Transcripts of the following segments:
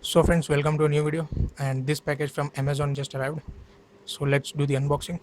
So friends, welcome to a new video, and this package from Amazon just arrived. So let's do the unboxing.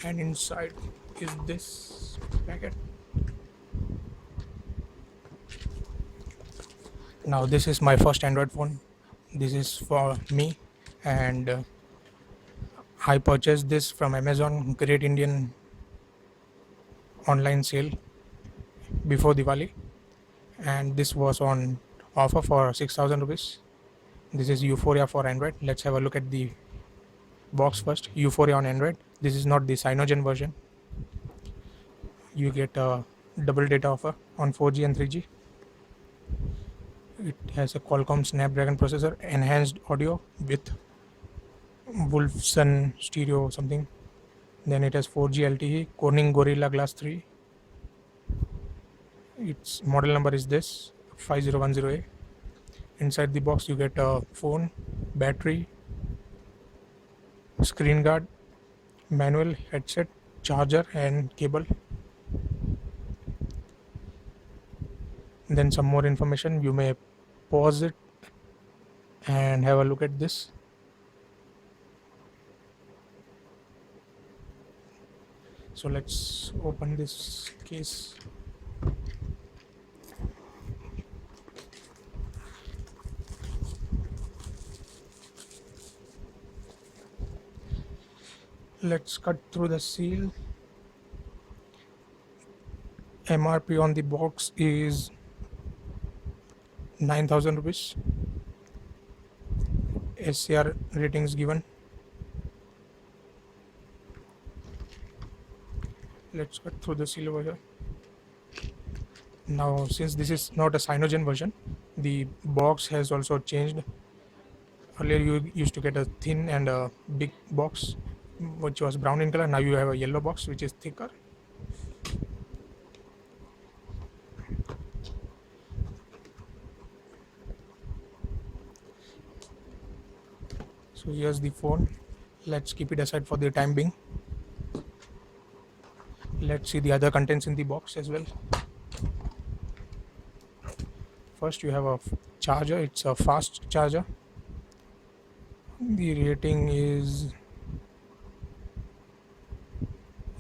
And inside is this packet. Now this is my first Android phone. This is for me, and I purchased this from Amazon Great Indian online sale before Diwali, and this was on offer for 6,000 rupees. This is Yuphoria for Android. Let's have a look at the box first. Yuphoria on Android. This is not the Cyanogen version. You get a double data offer on 4G and 3G. It has a Qualcomm Snapdragon processor, enhanced audio with Wolfson stereo something. Then it has 4G LTE, Corning Gorilla Glass 3. Its model number is this 5010A. Inside the box you get a phone, battery, screen guard, manual, headset, charger and cable. Then some more information. You may pause it and have a look at this. So let's open this case. Let's cut through the seal. MRP on the box is 9,000 rupees. SCR ratings given. Let's cut through the seal over here. Now, since this is not a Cyanogen version, the box has also changed. Earlier you used to get a thin and a big box which was brown in color. Now you have a yellow box which is thicker. So here's the phone. Let's keep it aside for the time being. Let's see the other contents in the box as well. First you have a charger. It's a fast charger. The rating is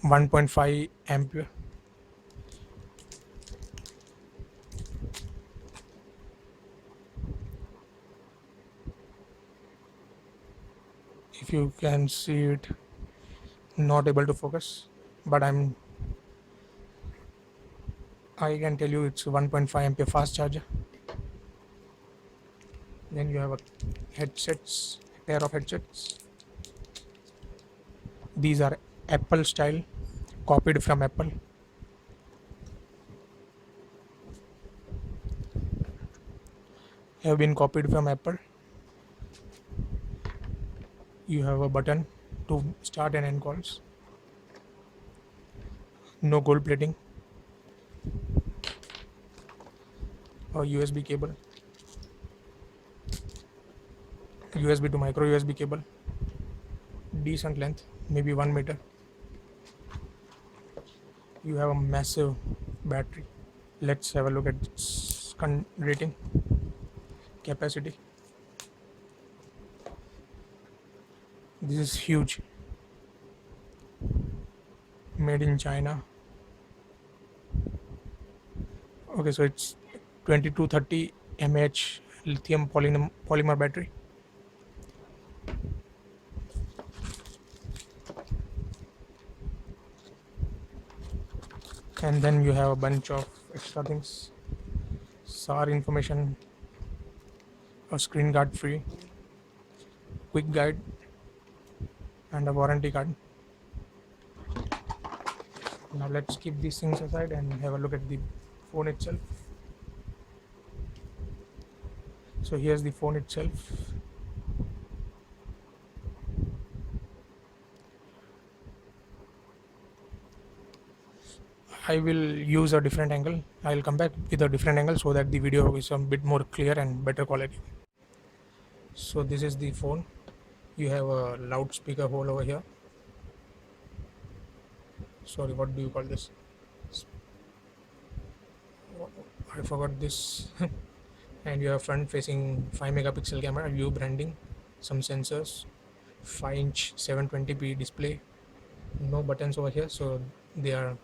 1.5 ampere. If you can see it, not able to focus, but I can tell you it's 1.5 ampere fast charger. Then you have a pair of headsets. These are Apple style, copied from Apple. Have been copied from Apple. You have a button to start and end calls. No gold plating. A USB cable. USB to micro USB cable. Decent length, maybe 1 meter. You have a massive battery. Let's have a look at its rating, capacity. This is huge. Made in China. Okay, so it's 2230 mAh lithium polymer battery. And then you have a bunch of extra things. SAR information, a screen guard free, quick guide, and a warranty card. Now let's keep these things aside and have a look at the phone itself. So here's the phone itself. I will use a different angle. I'll come back with a different angle so that the video is a bit more clear and better quality. So this is the phone. You have a loudspeaker hole over here. Sorry, what do you call this? I forgot this. And you have front facing 5 megapixel camera, view branding, some sensors, 5-inch 720p display. No buttons over here, so they are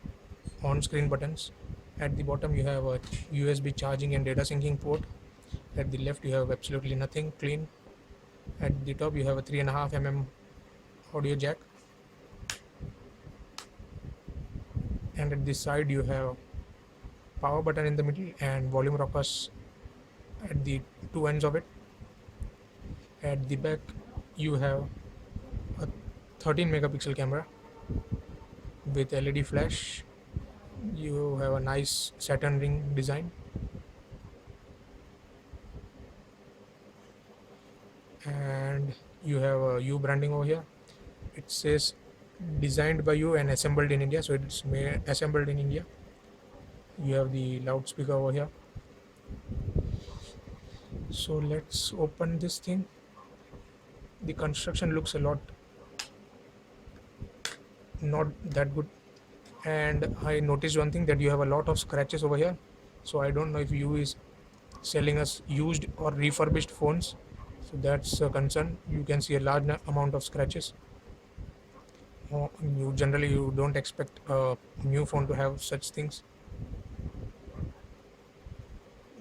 on screen buttons. At the bottom you have a USB charging and data syncing port. At the left you have absolutely nothing, clean. At the top you have a 3.5 mm audio jack, and at the side you have power button in the middle and volume rockers at the two ends of it. At the back you have a 13 megapixel camera with LED flash. You have a nice Saturn ring design, and you have a U branding over here. It says designed by you and assembled in India, so it's made assembled in India. You have the loudspeaker over here. So let's open this thing. The construction looks a lot not that good, and I noticed one thing, that you have a lot of scratches over here. So I don't know if you is selling us used or refurbished phones, so that's a concern. You can see a large amount of scratches. You generally you don't expect a new phone to have such things.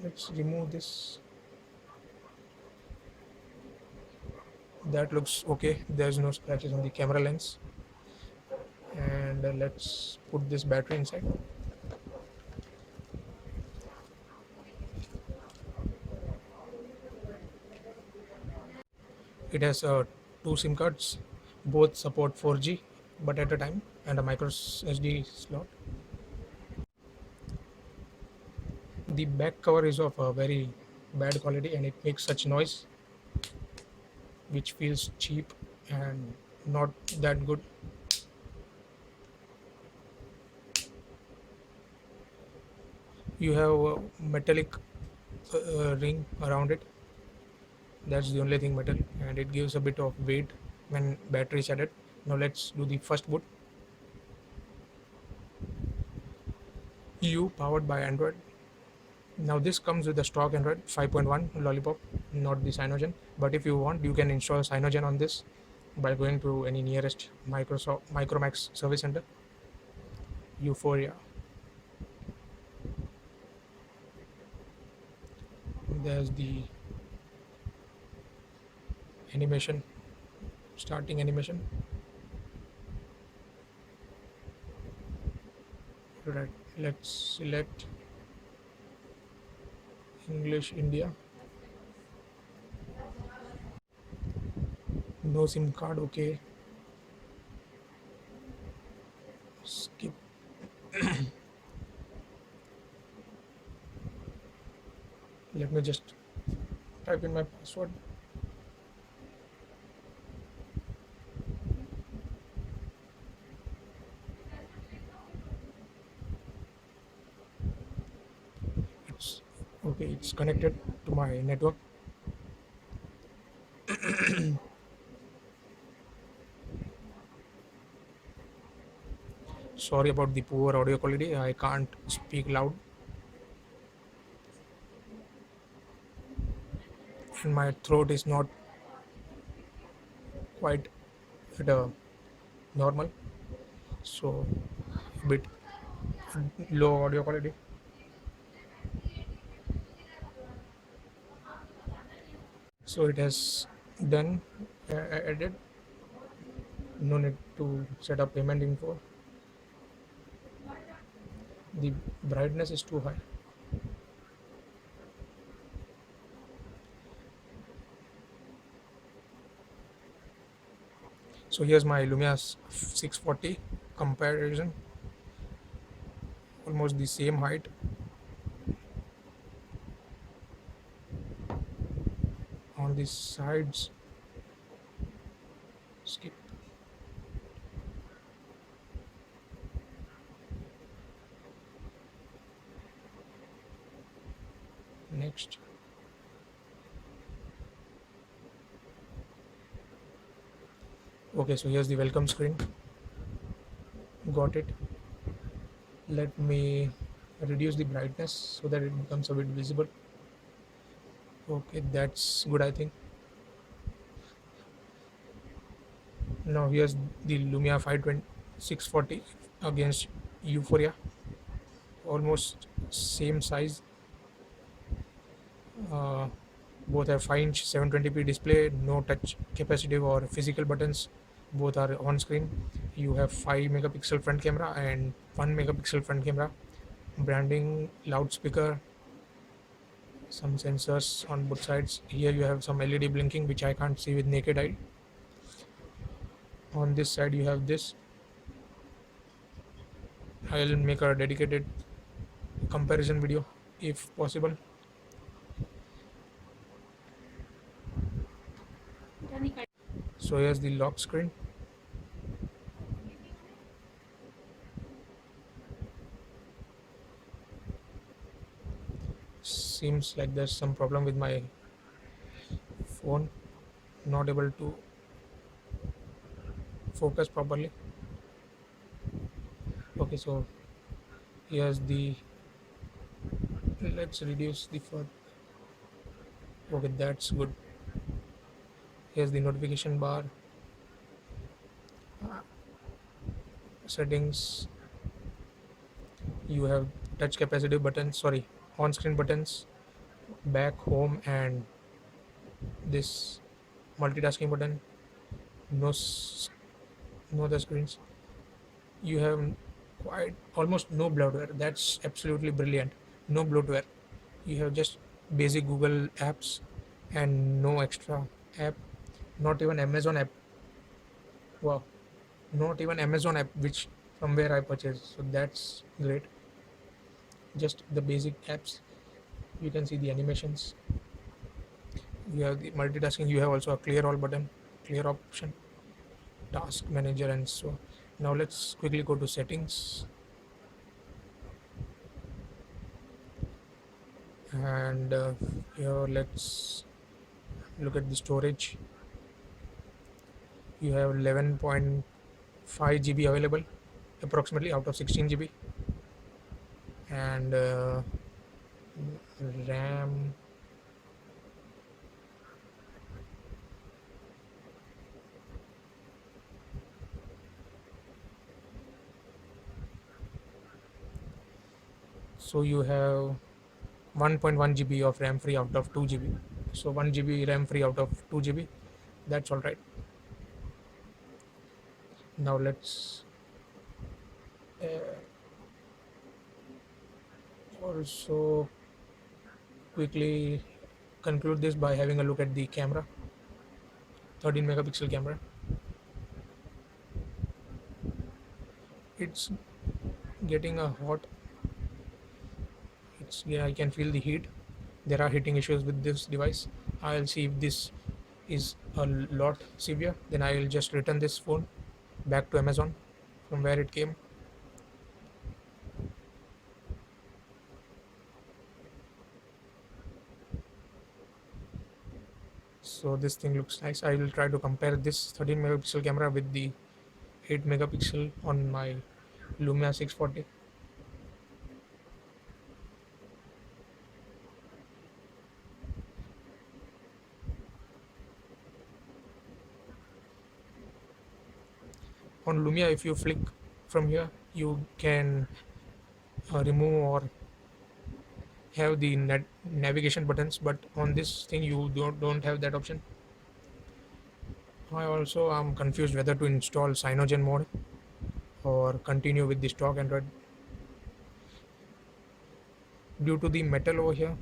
Let's remove this. That looks okay. There's no scratches on the camera lens. And let's put this battery inside. It has two SIM cards. Both support 4G, but at a time, and a micro SD slot. The back cover is of a very bad quality, and it makes such noise, which feels cheap and not that good. You have a metallic ring around it. That's the only thing metal, and it gives a bit of weight when battery is added. Now let's do the first boot. EU powered by Android. Now this comes with the stock Android 5.1 Lollipop, not the Cyanogen. But if you want, you can install Cyanogen on this by going to any nearest Microsoft Micromax service center. Yuphoria. There's the animation, starting animation. Right. Let's select English India. No SIM card. Okay. Skip. Let me just type in my password. It's okay. It's connected to my network. Sorry about the poor audio quality. I can't speak loud, and my throat is not quite at a normal, so a bit low audio quality. So it has done, added. No need to set up payment info. The brightness is too high. So here's my Lumia 640 comparison. almost the same height. On the sides, skip. Next. Okay, so here's the welcome screen. Got it. Let me reduce the brightness so that it becomes a bit visible. Okay, that's good, I think. Now here's the Lumia 520 640 against Yuphoria, almost same size. uh, Both have 5-inch 720p display, no touch capacitive or physical buttons. Both are on screen. You have 5 megapixel front camera and 1 megapixel front camera. Branding, loudspeaker, some sensors on both sides. Here you have some LED blinking, which I can't see with naked eye. On this side you have this. I'll make a dedicated comparison video if possible. So here's the lock screen. Seems like there's some problem with my phone, not able to focus properly. Okay, so here's the, let's reduce the fur. Okay, that's good. Here's the notification bar, settings. You have touch capacitive buttons, sorry, on screen buttons, back, home, and this multitasking button. No no other screens. You have quite almost no bloatware. That's absolutely brilliant. No bloatware. You have just basic Google apps and no extra app. Not even Amazon app. Wow. Not even Amazon app, which from where I purchased. So that's great. Just the basic apps. You can see the animations. You have the multitasking. You have also a clear all button, clear option, task manager, and so. Now let's quickly go to settings, and here let's look at the storage. You have 11.5 GB available, approximately out of 16 GB, and RAM. So you have 1.1 GB of RAM free out of 2 GB. So 1 GB RAM free out of 2 GB. That's all right. Now let's uh, also quickly conclude this by having a look at the camera. 13 megapixel camera. It's getting a hot. It's, yeah, I can feel the heat. There are heating issues with this device. I'll see if this is a lot severe. Then I'll just return this phone back to Amazon from where it came. So this thing looks nice. I will try to compare this 13 megapixel camera with the 8 megapixel on my Lumia 640. On Lumia, if you flick from here, you can remove or have the navigation buttons, but on this thing you don't have that option. I also am confused whether to install Cyanogen mode or continue with the stock Android. Due to the metal over here,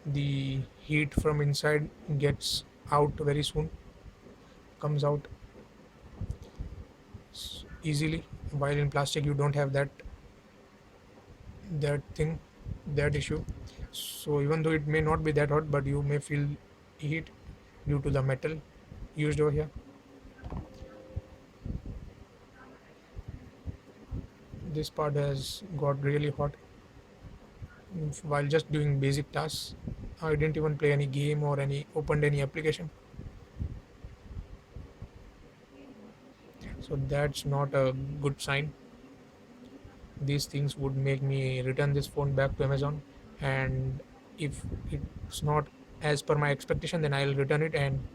the heat from inside gets out very soon, comes out easily, while in plastic you don't have that that thing, that issue. So even though it may not be that hot, but you may feel heat due to the metal used over here. This part has got really hot while just doing basic tasks. I didn't even play any game or any opened any application. So that's not a good sign. These things would make me return this phone back to Amazon, and if it's not as per my expectation, then I'll return it and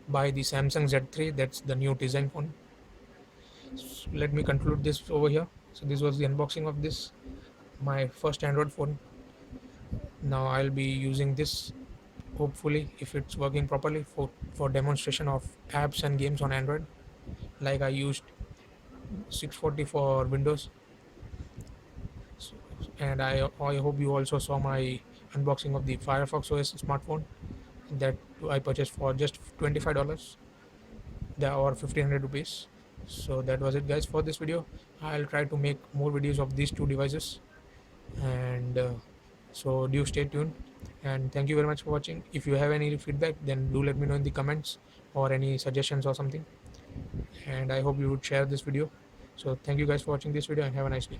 buy the Samsung Z3. That's the new design phone. So let me conclude this over here. So this was the unboxing of this, my first Android phone. Now I'll be using this, hopefully if it's working properly, for demonstration of apps and games on Android, like I used 640 for Windows. So, and I hope you also saw my unboxing of the Firefox OS smartphone that I purchased for just $25, or 1500 rupees. So that was it, guys, for this video. I'll try to make more videos of these two devices, and so do stay tuned, and thank you very much for watching. If you have any feedback, then do let me know in the comments, or any suggestions or something, and I hope you would share this video. So thank you guys for watching this video, and have a nice day.